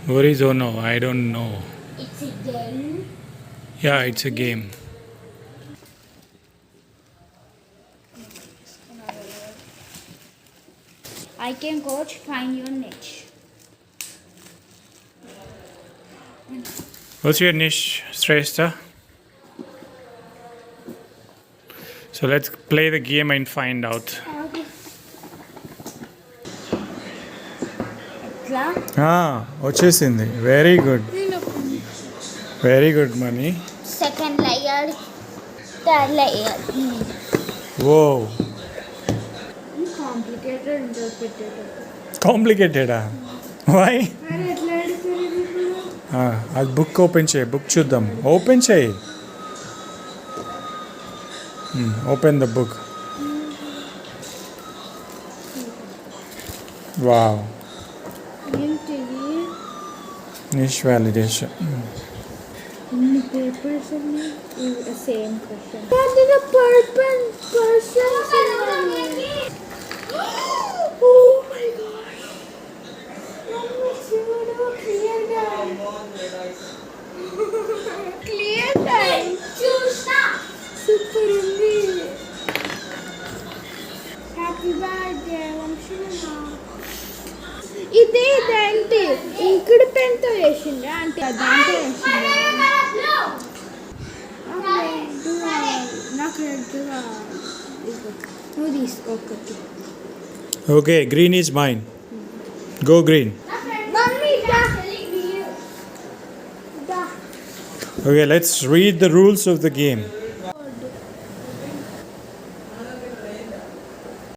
What is Ono? I don't know. It's a game. Yeah, it's a game. I can coach, find your niche. What's your niche, Sreshta? So let's play the game and find out. వచ్చేసింది very good very good money Second layer, third layer. ఓ Complicated interpreted. కాంప్లికేటెడా why అది book open చేయి book చూద్దాం open చేయి open the book wow niche validation Many papers in the same question. What did a purple person say? Oh my gosh! Clear time. Clear time. Super indeed. Happy birthday, Vamshina. ఇదే ఇదేంటి ఇంకుడు పెన్తో వేసిండ్రా అంటే దాంతో వేసిండ్రా నాకు రెడ్గా నువ్వు తీసుకో ఒకటి okay green is mine go green okay let's read the rules of the game